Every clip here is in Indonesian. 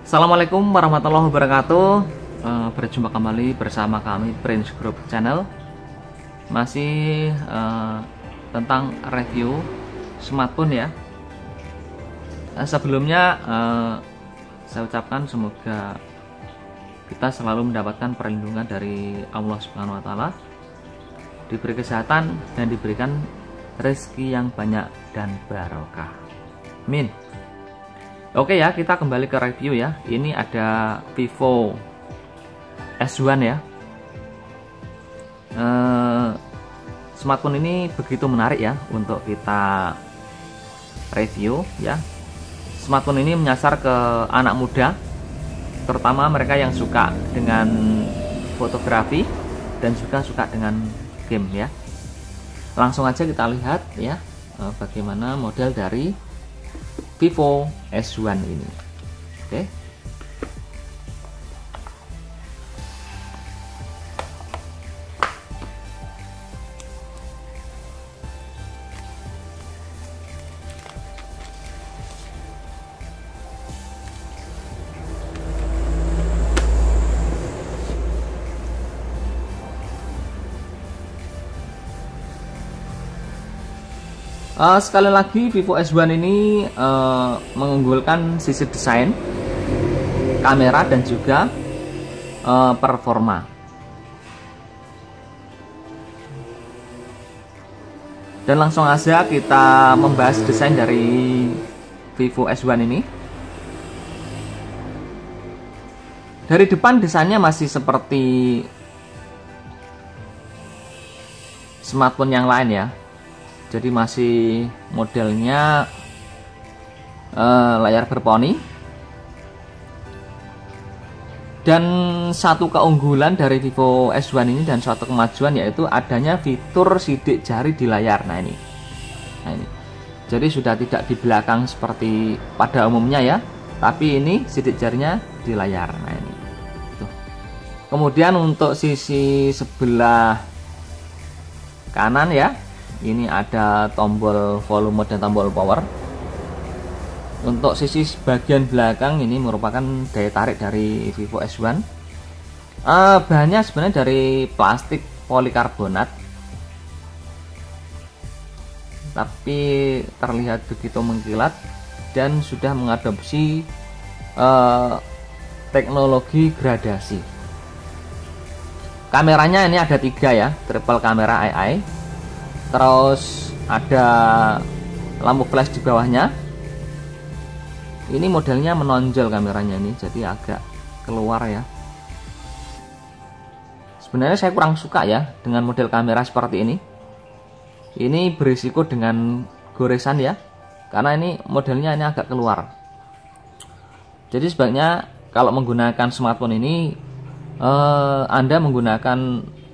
Assalamualaikum warahmatullahi wabarakatuh. Berjumpa kembali bersama kami Prince Group Channel. Masih tentang review smartphone ya. Sebelumnya saya ucapkan semoga kita selalu mendapatkan perlindungan dari Allah Subhanahu wa taala, diberi kesehatan dan diberikan rezeki yang banyak dan barokah. Amin. Oke ya, kita kembali ke review ya. Ini ada Vivo S1 ya. Smartphone ini begitu menarik ya untuk kita review ya. Smartphone ini menyasar ke anak muda, terutama mereka yang suka dengan fotografi dan juga suka dengan game ya. Langsung aja kita lihat ya bagaimana model dari Vivo S1 ini. Oke. Sekali lagi Vivo S1 ini mengunggulkan sisi desain, kamera dan juga performa. Dan langsung aja kita membahas desain dari Vivo S1 ini. Dari depan desainnya masih seperti smartphone yang lain ya. Jadi masih modelnya layar berponi. Dan satu keunggulan dari Vivo S1 ini dan suatu kemajuan yaitu adanya fitur sidik jari di layar. Nah ini. Jadi sudah tidak di belakang seperti pada umumnya ya, tapi ini sidik jarinya di layar. Nah ini. Tuh. Kemudian untuk sisi sebelah kanan ya, ini ada tombol volume dan tombol power. Untuk sisi bagian belakang ini merupakan daya tarik dari Vivo S1. Bahannya sebenarnya dari plastik polikarbonat, tapi terlihat begitu mengkilat dan sudah mengadopsi teknologi gradasi. Kameranya ini ada 3 ya, triple kamera AI. Terus ada lampu flash di bawahnya. Ini modelnya menonjol kameranya ini, jadi agak keluar ya. Sebenarnya saya kurang suka ya dengan model kamera seperti ini. Ini berisiko dengan goresan ya, karena ini modelnya ini agak keluar. Jadi sebaiknya kalau menggunakan smartphone ini Anda menggunakan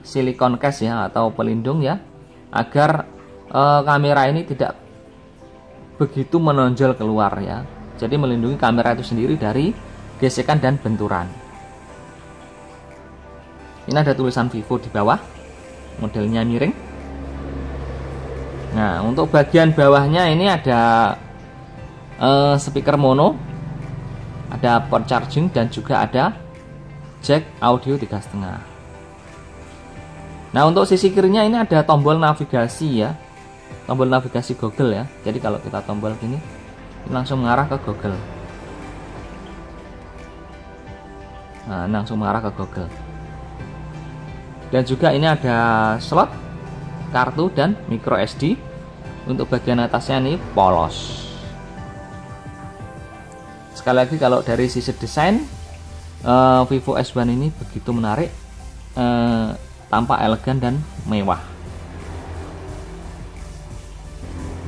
silikon case ya atau pelindung ya, agar kamera ini tidak begitu menonjol keluar ya. Jadi melindungi kamera itu sendiri dari gesekan dan benturan. Ini ada tulisan Vivo di bawah, modelnya miring. Nah untuk bagian bawahnya ini ada speaker mono, ada port charging dan juga ada jack audio 3,5. Nah untuk sisi kirinya ini ada tombol navigasi ya, tombol navigasi Google ya. Jadi kalau kita tombol gini, ini langsung mengarah ke Google. Nah langsung mengarah ke Google. Dan juga ini ada slot kartu dan micro SD. Untuk bagian atasnya ini polos. Sekali lagi kalau dari sisi desain Vivo S1 ini begitu menarik, tampak elegan dan mewah.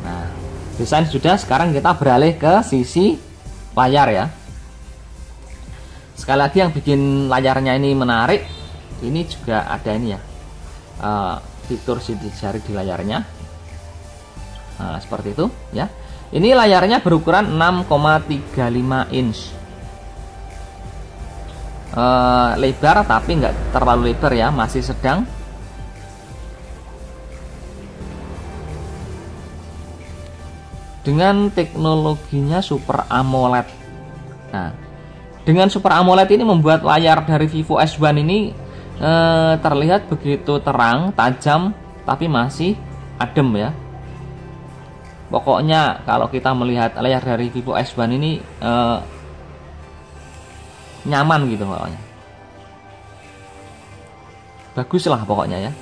Nah, desain sudah, sekarang kita beralih ke sisi layar ya. Sekali lagi yang bikin layarnya ini menarik, ini juga ada ini ya, fitur sidik jari di layarnya. Nah, seperti itu ya. Ini layarnya berukuran 6,35 inch. Lebar tapi nggak terlalu lebar ya, masih sedang. Dengan teknologinya Super AMOLED. Nah, Dengan Super AMOLED ini membuat layar dari Vivo S1 ini terlihat begitu terang, tajam, tapi masih adem ya. Pokoknya kalau kita melihat layar dari Vivo S1 ini nyaman gitu pokoknya. Bagus lah pokoknya ya.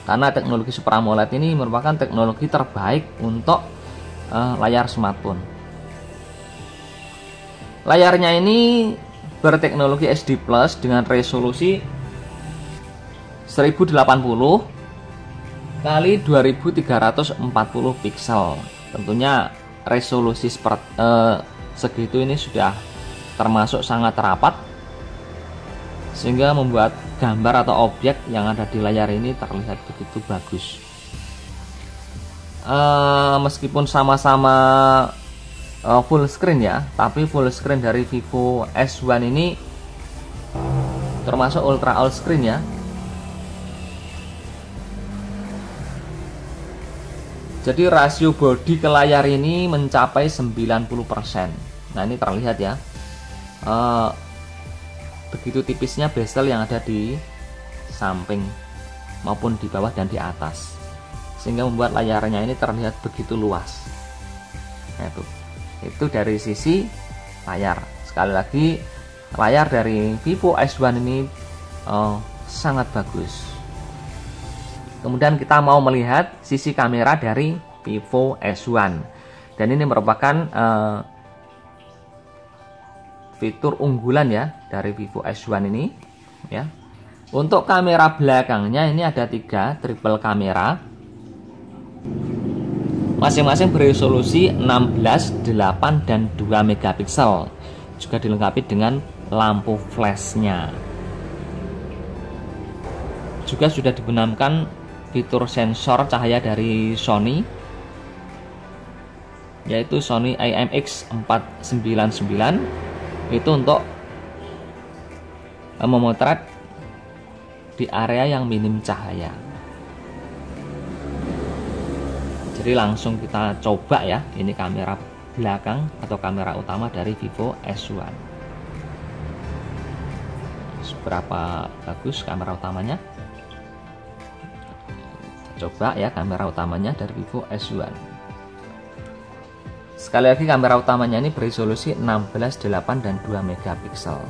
Karena teknologi Super AMOLED ini merupakan teknologi terbaik untuk layar smartphone. Layarnya ini berteknologi SD Plus dengan resolusi 1080 kali 2340 pixel. Tentunya resolusi segitu ini sudah termasuk sangat rapat, sehingga membuat gambar atau objek yang ada di layar ini terlihat begitu bagus. Meskipun sama-sama full screen ya, tapi full screen dari Vivo S1 ini termasuk ultra all screen ya. Jadi rasio bodi ke layar ini mencapai 90%. Nah ini terlihat ya, begitu tipisnya bezel yang ada di samping maupun di bawah dan di atas, sehingga membuat layarnya ini terlihat begitu luas. Nah, itu dari sisi layar. Sekali lagi, layar dari Vivo S1 ini sangat bagus. Kemudian kita mau melihat sisi kamera dari Vivo S1, dan ini merupakan fitur unggulan ya dari Vivo S1 ini ya. Untuk kamera belakangnya ini ada 3 triple kamera, masing-masing beresolusi 16, 8, dan 2 megapiksel. Juga dilengkapi dengan lampu flashnya. Juga sudah dibenamkan fitur sensor cahaya dari Sony, yaitu Sony IMX499. Itu untuk memotret di area yang minim cahaya. Jadi langsung kita coba ya, ini kamera belakang atau kamera utama dari Vivo S1. Seberapa bagus kamera utamanya? Coba ya kamera utamanya dari Vivo S1. Sekali lagi, kamera utamanya ini beresolusi 16, 8, dan 2 megapiksel.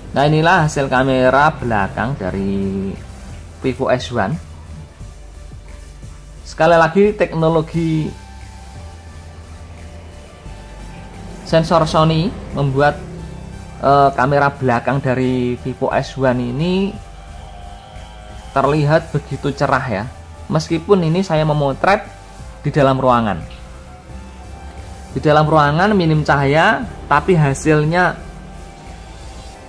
Nah inilah hasil kamera belakang dari Vivo S1. Sekali lagi, teknologi sensor Sony membuat kamera belakang dari Vivo S1 ini terlihat begitu cerah ya. Meskipun ini saya memotret di dalam ruangan. Di dalam ruangan minim cahaya, tapi hasilnya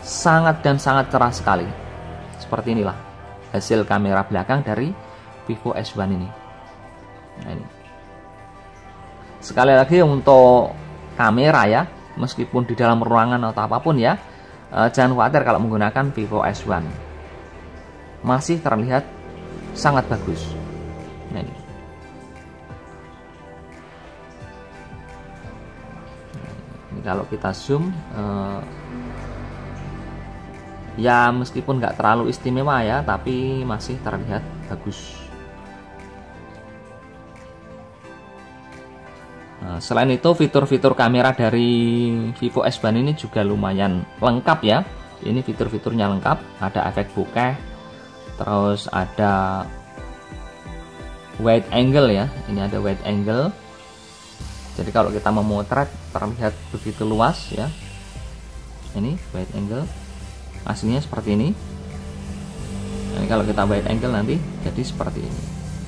sangat dan sangat cerah sekali. Seperti inilah hasil kamera belakang dari Vivo S1 ini. Nah, ini. Sekali lagi, untuk kamera ya, meskipun di dalam ruangan atau apapun ya, jangan khawatir kalau menggunakan Vivo S1, masih terlihat sangat bagus. Nah, ini. Ini kalau kita zoom, ya meskipun nggak terlalu istimewa ya, tapi masih terlihat bagus. Nah, selain itu, fitur-fitur kamera dari Vivo S1 ini juga lumayan lengkap ya. Ini fitur-fiturnya lengkap, ada efek bokeh, terus ada wide angle ya. Ini ada wide angle. Jadi kalau kita memotret terlihat begitu luas ya. Ini wide angle. Aslinya seperti ini. Nah, kalau kita wide angle nanti jadi seperti ini,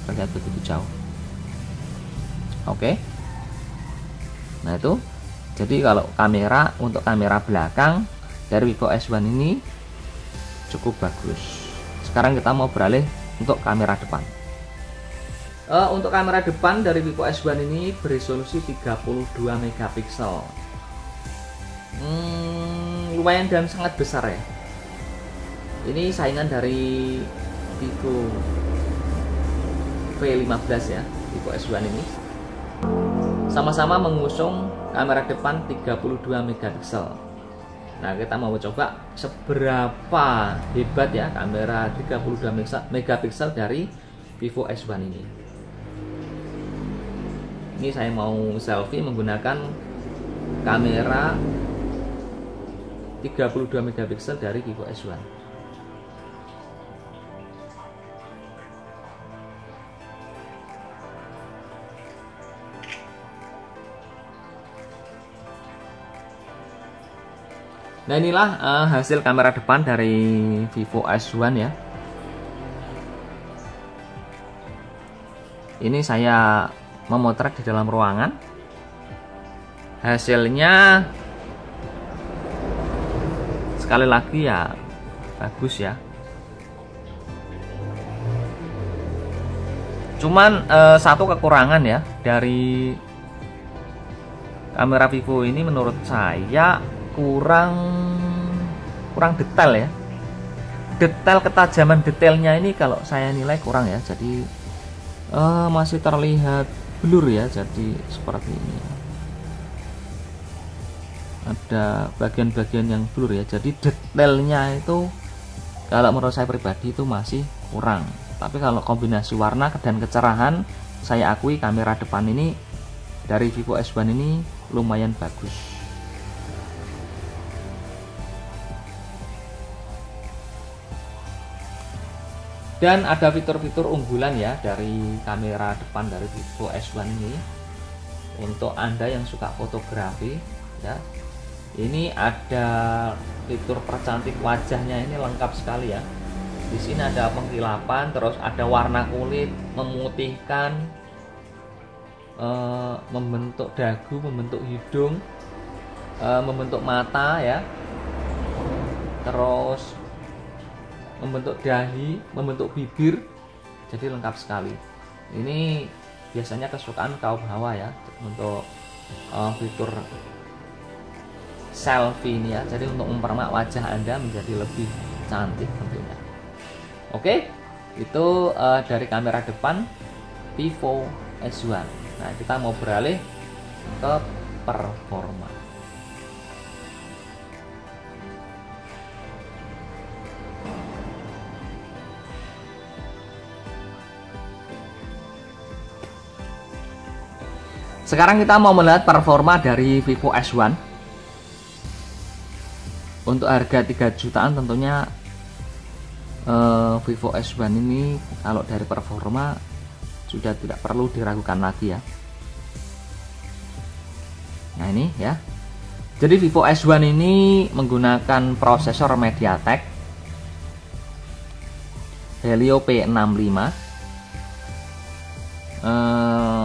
terlihat begitu jauh. Oke. Nah itu, jadi kalau kamera, untuk kamera belakang dari Vivo S1 ini cukup bagus. Sekarang kita mau beralih untuk kamera depan. Untuk kamera depan dari Vivo S1 ini beresolusi 32 megapiksel. lumayan dan sangat besar ya. Ini saingan dari Vivo V15 ya, Vivo S1 ini. Sama-sama mengusung kamera depan 32 megapiksel. Nah, kita mau coba seberapa hebat ya kamera 32 megapiksel dari Vivo S1 ini. Ini saya mau selfie menggunakan kamera 32 megapiksel dari Vivo S1. Nah, inilah hasil kamera depan dari Vivo S1 ya. Ini saya memotret di dalam ruangan. Hasilnya sekali lagi ya bagus ya. Cuman satu kekurangan ya dari kamera Vivo ini menurut saya kurang detail ya. Detail, ketajaman detailnya ini kalau saya nilai kurang ya. Jadi masih terlihat blur ya, jadi seperti ini. Ada bagian-bagian yang blur ya. Jadi detailnya itu kalau menurut saya pribadi itu masih kurang. Tapi kalau kombinasi warna dan kecerahan, saya akui kamera depan ini dari Vivo S1 ini lumayan bagus. Dan ada fitur-fitur unggulan ya dari kamera depan dari Vivo S1 ini. Untuk Anda yang suka fotografi ya, ini ada fitur percantik wajahnya, ini lengkap sekali ya. Di sini ada pengkilapan, terus ada warna kulit, memutihkan, membentuk dagu, membentuk hidung, membentuk mata ya, terus membentuk dahi, membentuk bibir, jadi lengkap sekali. Ini biasanya kesukaan kaum hawa ya untuk fitur selfie ini ya. Jadi untuk mempermak wajah Anda menjadi lebih cantik tentunya. Oke, itu dari kamera depan Vivo S1. Nah, kita mau beralih ke performa. Sekarang kita mau melihat performa dari Vivo S1. Untuk harga 3 jutaan tentunya Vivo S1 ini kalau dari performa sudah tidak perlu diragukan lagi ya. Nah, ini ya. Jadi Vivo S1 ini menggunakan prosesor MediaTek Helio P65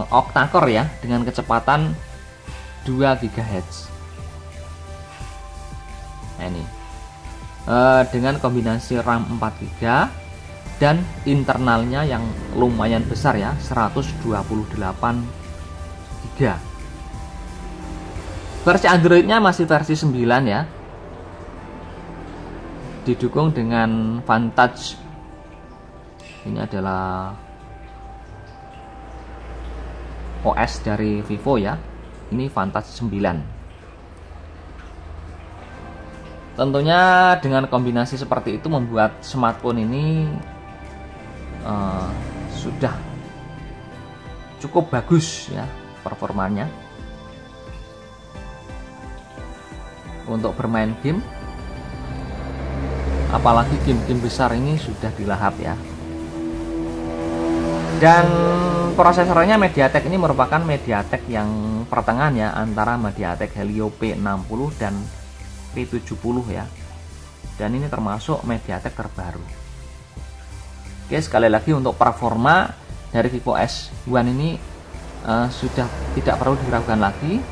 octa-core ya, dengan kecepatan 2 GHz. Nah, ini dengan kombinasi RAM 4 GB dan internalnya yang lumayan besar ya, 128 GB. Versi Androidnya masih versi 9 ya, didukung dengan Vantage. Ini adalah OS dari Vivo ya, ini Vantage 9. Tentunya dengan kombinasi seperti itu membuat smartphone ini sudah cukup bagus ya performanya untuk bermain game, apalagi game-game besar ini sudah dilahap ya. Dan prosesornya MediaTek ini merupakan MediaTek yang pertengahan ya, antara MediaTek Helio P60 dan P70 ya. Dan ini termasuk MediaTek terbaru. Oke, sekali lagi untuk performa dari Vivo S1 ini sudah tidak perlu diragukan lagi.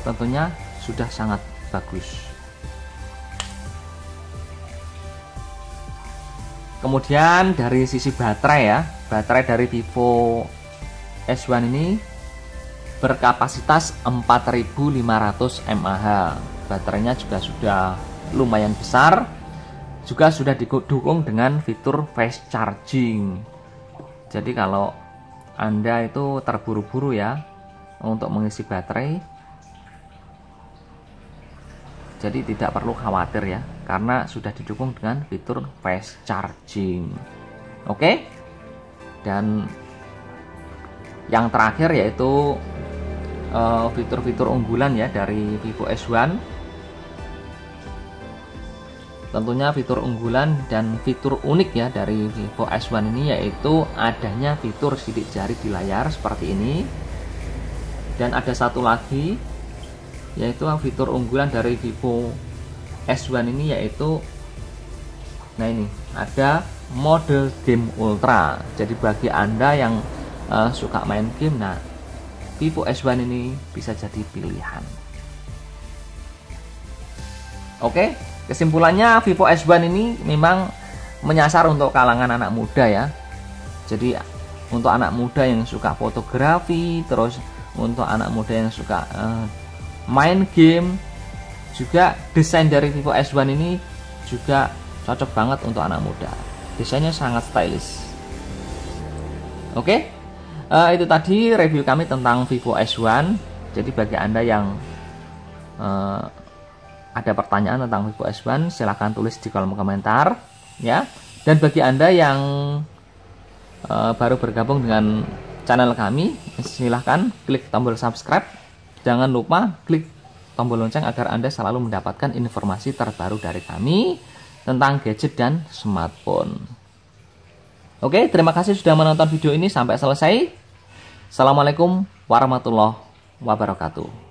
Tentunya sudah sangat bagus. Kemudian dari sisi baterai ya, baterai dari Vivo S1 ini berkapasitas 4500 mAh. baterainya juga sudah lumayan besar, juga sudah didukung dengan fitur fast charging. Jadi kalau Anda itu terburu-buru ya untuk mengisi baterai, jadi tidak perlu khawatir ya, karena sudah didukung dengan fitur fast charging. Oke. Dan yang terakhir yaitu fitur-fitur unggulan ya dari Vivo S1. Tentunya fitur unggulan dan fitur unik ya dari Vivo S1 ini yaitu adanya fitur sidik jari di layar seperti ini. Dan ada satu lagi yaitu fitur unggulan dari Vivo S1 ini yaitu, nah ini ada mode game ultra. Jadi bagi Anda yang suka main game, nah Vivo S1 ini bisa jadi pilihan. Oke, kesimpulannya Vivo S1 ini memang menyasar untuk kalangan anak muda ya. Jadi untuk anak muda yang suka fotografi, terus untuk anak muda yang suka main game, juga desain dari Vivo S1 ini juga cocok banget untuk anak muda. Desainnya sangat stylish. Oke, itu tadi review kami tentang Vivo S1. Jadi bagi Anda yang ada pertanyaan tentang Vivo S1, silahkan tulis di kolom komentar ya. Dan bagi Anda yang baru bergabung dengan channel kami, silahkan klik tombol subscribe. Jangan lupa klik tombol lonceng agar Anda selalu mendapatkan informasi terbaru dari kami tentang gadget dan smartphone. Oke, terima kasih sudah menonton video ini sampai selesai. Assalamualaikum warahmatullahi wabarakatuh.